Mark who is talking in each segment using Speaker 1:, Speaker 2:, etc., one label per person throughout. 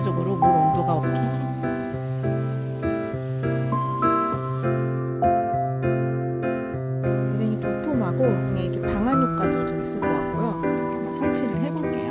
Speaker 1: 전체적으로 물 온도가 굉장히 도톰하고 그냥 이렇게 방한 효과도 좀 있을 것 같고요. 이렇게 한번 설치를 해볼게요.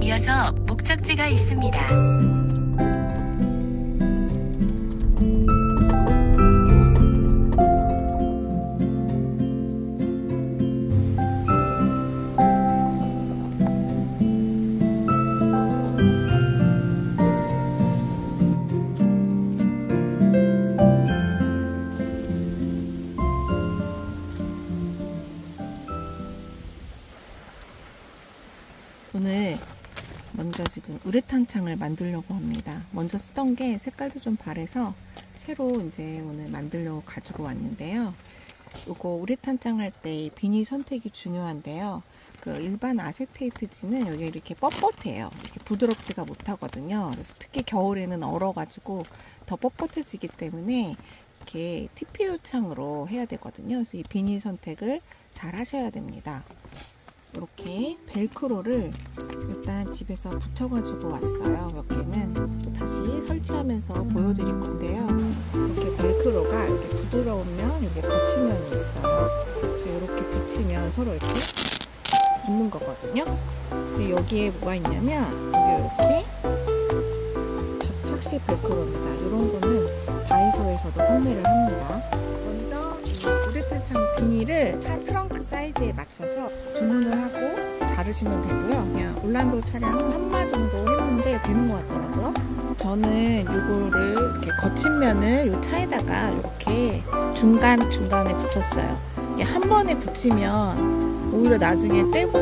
Speaker 2: 이어서 목적지가 있습니다.
Speaker 1: 오늘 먼저 지금 우레탄 창을 만들려고 합니다. 먼저 쓰던 게 색깔도 좀 바래서 새로 이제 오늘 만들려고 가지고 왔는데요. 이거 우레탄 창 할 때 비닐 선택이 중요한데요. 그 일반 아세테이트지는 여기 이렇게 뻣뻣해요. 이렇게 부드럽지가 못하거든요. 그래서 특히 겨울에는 얼어가지고 더 뻣뻣해지기 때문에 이렇게 TPU 창으로 해야 되거든요. 그래서 이 비닐 선택을 잘 하셔야 됩니다. 이렇게 벨크로를 일단 집에서 붙여가지고 왔어요. 몇 개는 또 다시 설치하면서 보여드릴 건데요. 이렇게 벨크로가 이렇게 부드러우면 이게 거친 면이 있어요. 그래서 이렇게 붙이면 서로 이렇게 붙는 거거든요. 근데 여기에 뭐가 있냐면 이게 이렇게 접착식 벨크로입니다. 이런 거는 다이소에서도 판매를 합니다. 먼저 이 우레탄 창 비닐을 차 트렁크 사이즈에 맞춰서 주문을 하고 자르시면 되고요. 그냥 올란도 차량 한마 정도 했는데 되는 것 같더라고요. 저는 이거를 이렇게 거친 면을 이 차에다가 이렇게 중간에 붙였어요. 이게 한 번에 붙이면 오히려 나중에 떼고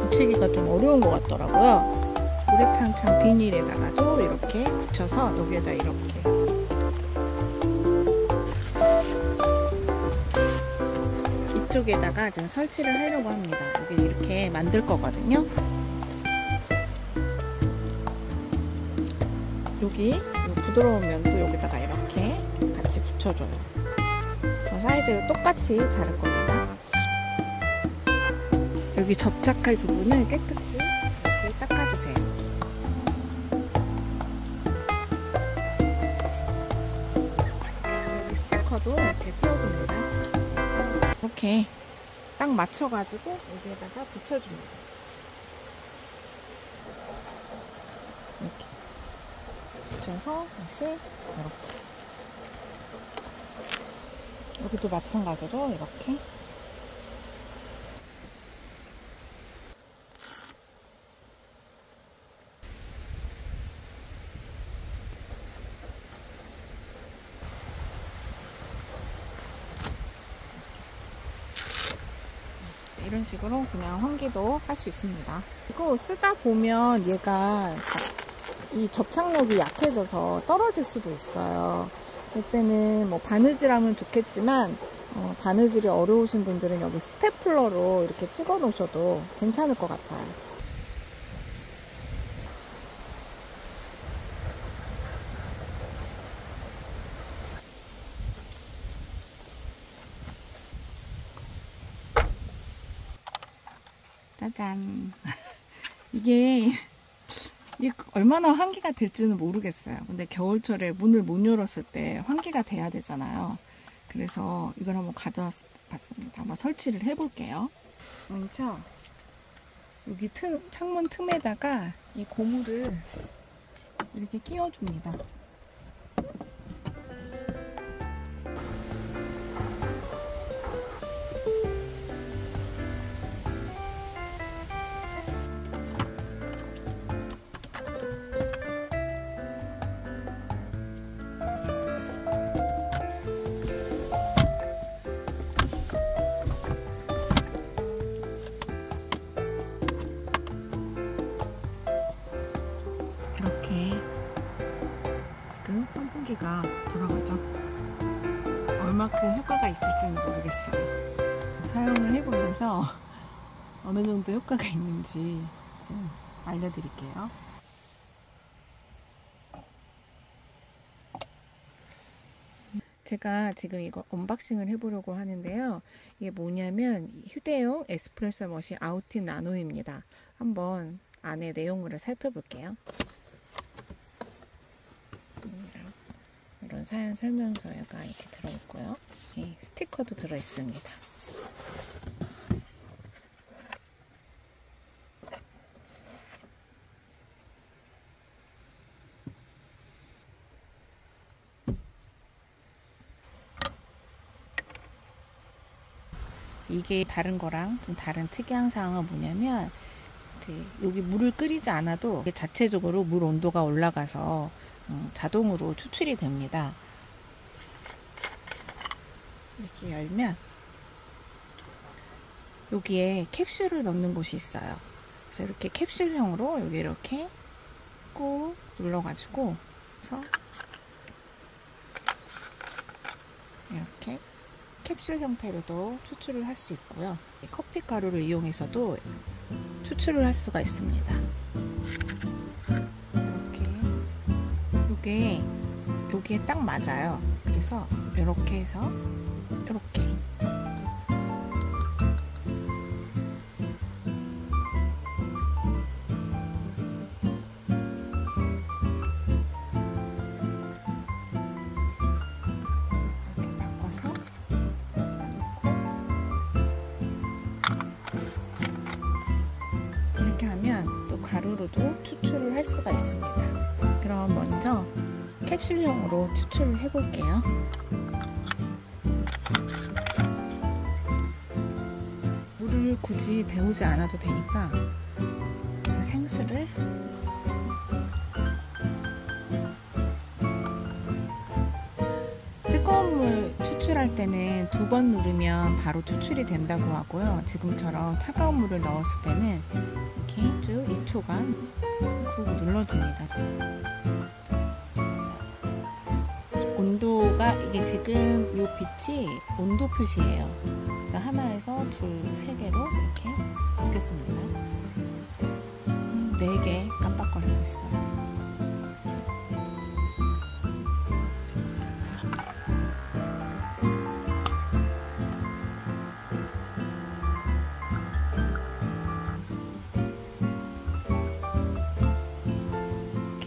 Speaker 1: 붙이기가 좀 어려운 것 같더라고요. 우레탄 창 비닐에다가도 이렇게 붙여서 여기에다 이렇게 이쪽에다가 지금 설치를 하려고 합니다. 여기 이렇게 만들 거거든요. 여기 이 부드러운 면도 여기다가 이렇게 같이 붙여줘요. 사이즈를 똑같이 자를 겁니다. 여기 접착할 부분을 깨끗이 이렇게 닦아주세요. 여기 스티커도 이렇게 띄워줍니다. 이렇게 딱 맞춰가지고 여기에다가 붙여줍니다. 이렇게 붙여서 다시 이렇게 여기도 마찬가지로 이렇게 이런 식으로 그냥 환기도 할 수 있습니다. 이거 쓰다 보면 얘가 이 접착력이 약해져서 떨어질 수도 있어요. 그때는 뭐 바느질하면 좋겠지만 바느질이 어려우신 분들은 여기 스테플러로 이렇게 찍어 놓으셔도 괜찮을 것 같아요. 짜잔. 이게 얼마나 환기가 될지는 모르겠어요. 근데 겨울철에 문을 못 열었을 때 환기가 돼야 되잖아요. 그래서 이걸 한번 가져왔습니다. 한번 설치를 해볼게요. 먼저 여기 창문 틈에다가 이 고무를 이렇게 끼워줍니다. 선풍기가 돌아가죠. 얼마큼 효과가 있을지는 모르겠어요. 사용을 해보면서 어느 정도 효과가 있는지 좀 알려드릴게요. 제가 지금 이거 언박싱을 해보려고 하는데요. 이게 뭐냐면 휴대용 에스프레소 머신 아우틴 나노입니다. 한번 안에 내용물을 살펴볼게요. 이런 사연 설명서가 이렇게 들어있고요. 스티커도 들어있습니다. 이게 다른 거랑 좀 다른 특이한 사항은 뭐냐면 여기 물을 끓이지 않아도 자체적으로 물 온도가 올라가서 자동으로 추출이 됩니다. 이렇게 열면 여기에 캡슐을 넣는 곳이 있어요. 그래서 이렇게 캡슐형으로 여기 이렇게 꾹 눌러가지고 이렇게 캡슐 형태로도 추출을 할 수 있고요. 커피 가루를 이용해서도 추출을 할 수가 있습니다. 이렇게 여기에 딱 맞아요. 그래서 이렇게 해서 이렇게 가루로도 추출을 할 수가 있습니다. 그럼 먼저 캡슐형으로 추출을 해볼게요. 물을 굳이 데우지 않아도 되니까 이 생수를 뜨거운 물 추출할 때는 2번 누르면 바로 추출이 된다고 하고요. 지금처럼 차가운 물을 넣었을 때는 이렇게 쭉 2초간 꾹 눌러줍니다. 온도가 이게 지금 이 빛이 온도 표시예요. 그래서 하나에서 둘, 세 개로 이렇게 바뀌었습니다. 4개 깜빡거리고 있어요.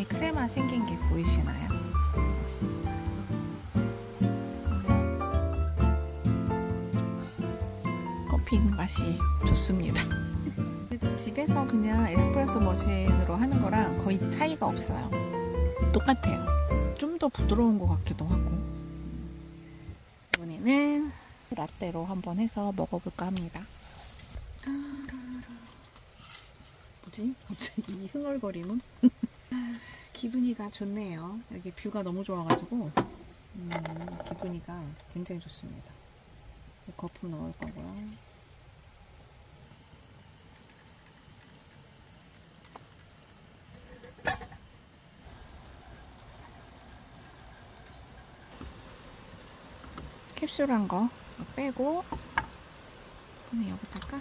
Speaker 1: 크레마 생긴 게 보이시나요? 커피 맛이 좋습니다. 집에서 그냥 에스프레소 머신으로 하는 거랑 거의 차이가 없어요. 똑같아요. 좀 더 부드러운 것 같기도 하고. 이번에는 라떼로 한번 해서 먹어볼까 합니다. 뭐지? 갑자기 이 흥얼거림은? 기분이가 좋네요. 여기 뷰가 너무 좋아가지고 기분이가 굉장히 좋습니다. 거품 넣을 거고요. 캡슐한 거 빼고 여기다가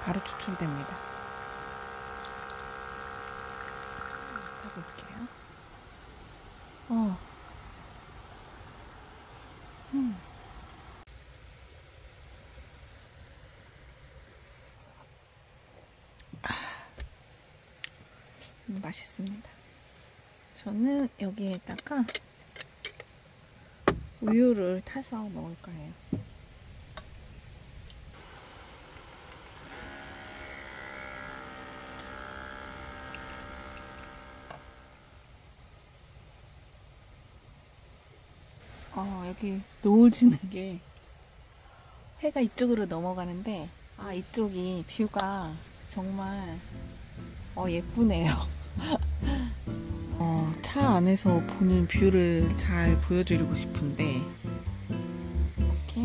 Speaker 1: 바로 추출됩니다. 해볼게요. 맛있습니다. 저는 여기에다가 우유를 타서 먹을 거예요. 여기 노을 지는 게 해가 이쪽으로 넘어가는데 이쪽이 뷰가 정말 예쁘네요. 차 안에서 보는 뷰를 잘 보여드리고 싶은데 이렇게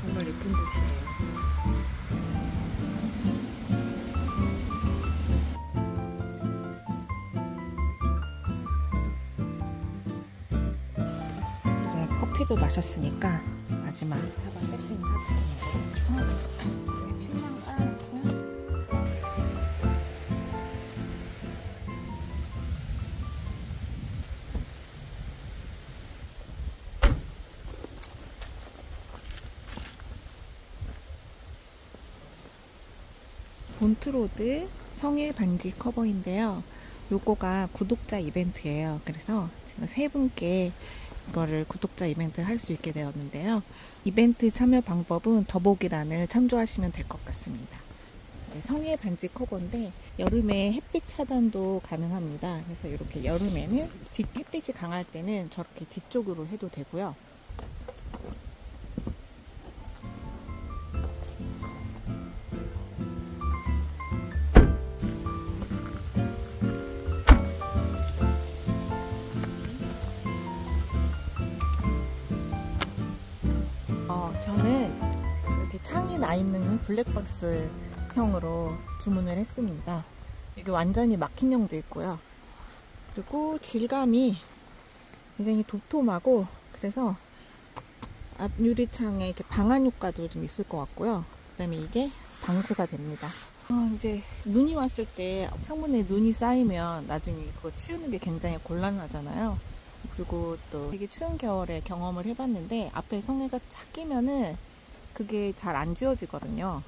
Speaker 1: 정말 예쁜 곳이에요. 커피도 마셨으니까 마지막 차박 세팅을 하겠습니다. 여기 침낭 깔아놓고요. 본트로드 성일 반지 커버인데요. 요거가 구독자 이벤트예요. 그래서 제가 세 분께 이거를 구독자 이벤트 할 수 있게 되었는데요. 이벤트 참여 방법은 더보기란을 참조하시면 될 것 같습니다. 네, 성일 반지 커버인데 여름에 햇빛 차단도 가능합니다. 그래서 이렇게 여름에는 햇빛이 강할 때는 저렇게 뒤쪽으로 해도 되고요. 저는 이렇게 창이 나 있는 블랙박스 형으로 주문을 했습니다. 이게 완전히 막힌 형도 있고요. 그리고 질감이 굉장히 도톰하고 그래서 앞 유리창에 이렇게 방한 효과도 좀 있을 것 같고요. 그 다음에 이게 방수가 됩니다. 이제 눈이 왔을 때 창문에 눈이 쌓이면 나중에 그거 치우는 게 굉장히 곤란하잖아요. 그리고 또 되게 추운 겨울에 경험을 해봤는데 앞에 성에가 쫙 끼면은 그게 잘 안 지워지거든요.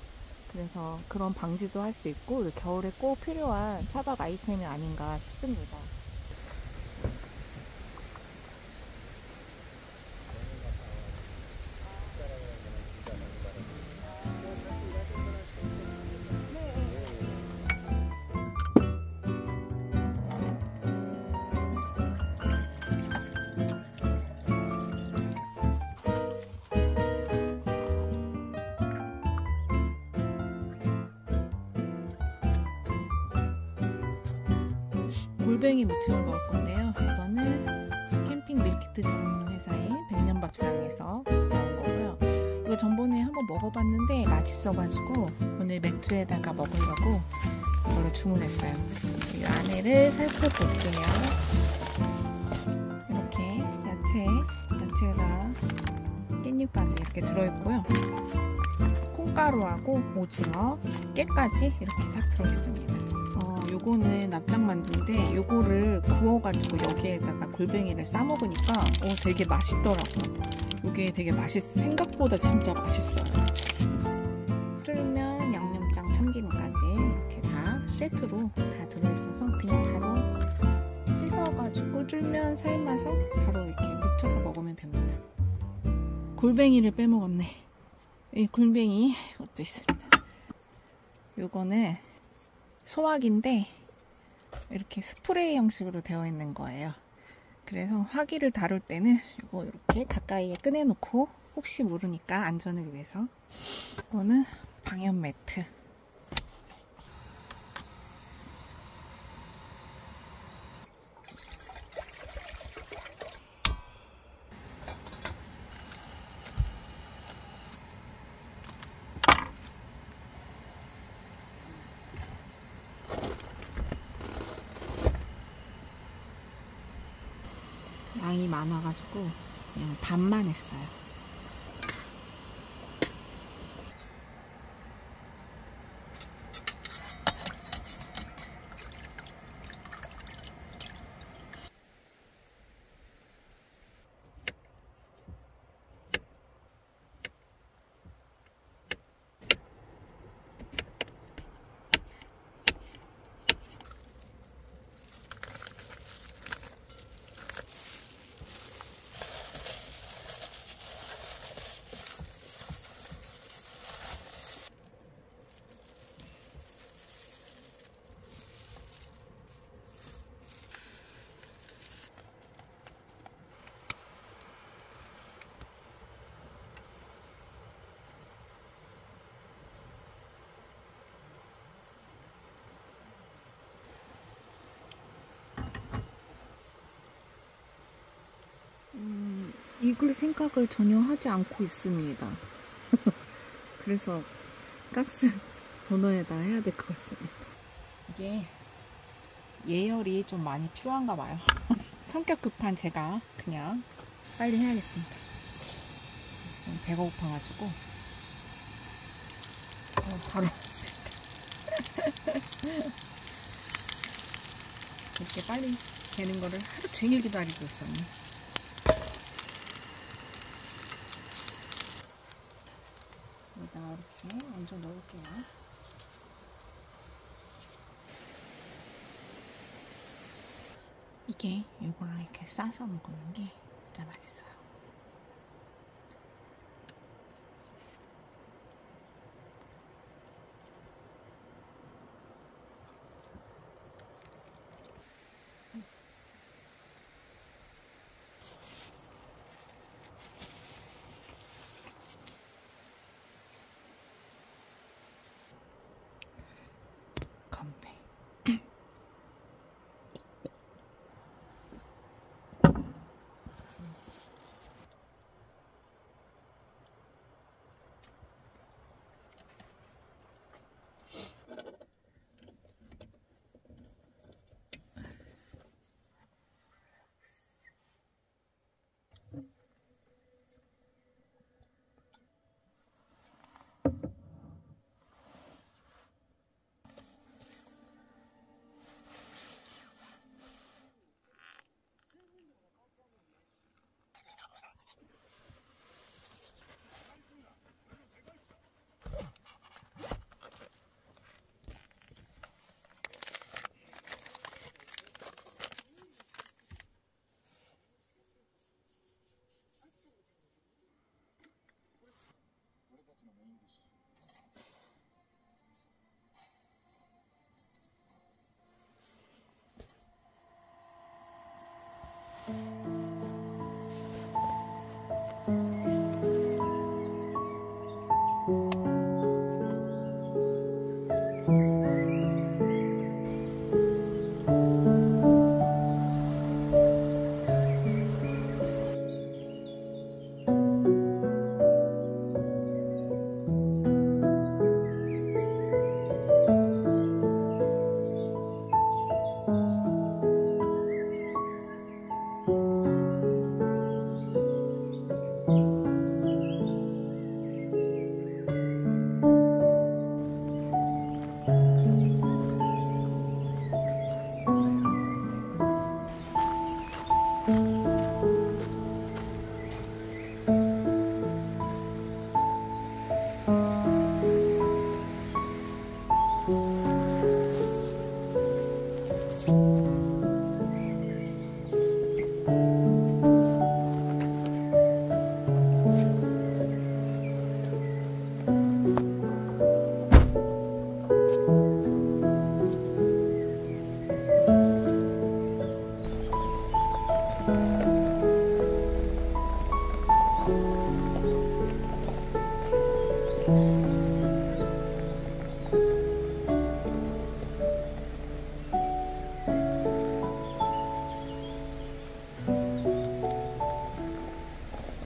Speaker 1: 그래서 그런 방지도 할 수 있고 겨울에 꼭 필요한 차박 아이템이 아닌가 싶습니다. 골뱅이 무침을 먹을 건데요. 이거는 캠핑 밀키트 전문 회사인 백년밥상에서 나온 거고요. 이거 전번에 한번 먹어봤는데 맛있어가지고 오늘 맥주에다가 먹으려고 이걸로 주문했어요. 이 안에를 살펴볼게요. 이렇게 야채가 깻잎까지 이렇게 들어있고요. 콩가루하고 오징어, 깨까지 이렇게 딱 들어있습니다. 요거는 납작만두인데 요거를 구워가지고 여기에다가 골뱅이를 싸먹으니까 되게 맛있더라고요. 요게 되게 생각보다 진짜 맛있어요. 쫄면, 양념장, 참기름까지 이렇게 다 세트로 다 들어있어서 그냥 바로 씻어가지고 쫄면 삶아서 바로 이렇게 묻혀서 먹으면 됩니다. 골뱅이를 빼먹었네. 이 골뱅이 이것도 있습니다. 요거는 소화기인데 이렇게 스프레이 형식으로 되어 있는 거예요. 그래서 화기를 다룰 때는 이거 이렇게 가까이에 꺼내놓고 혹시 모르니까 안전을 위해서. 이거는 방염 매트. 양이 많아가지고 그냥 반만 했어요. 익을 생각을 전혀 하지 않고 있습니다. 그래서 가스 버너에다 해야 될 것 같습니다. 이게 예열이 좀 많이 필요한가 봐요. 성격 급한 제가 그냥 빨리 해야겠습니다. 배가 고파가지고 바로 이렇게 빨리 되는 거를 하루 종일 기다리고 있었네. 여기다 이렇게 얹어 넣을게요. 이게 이거랑 이렇게 싸서 먹는 게 진짜 맛있어요. 건배.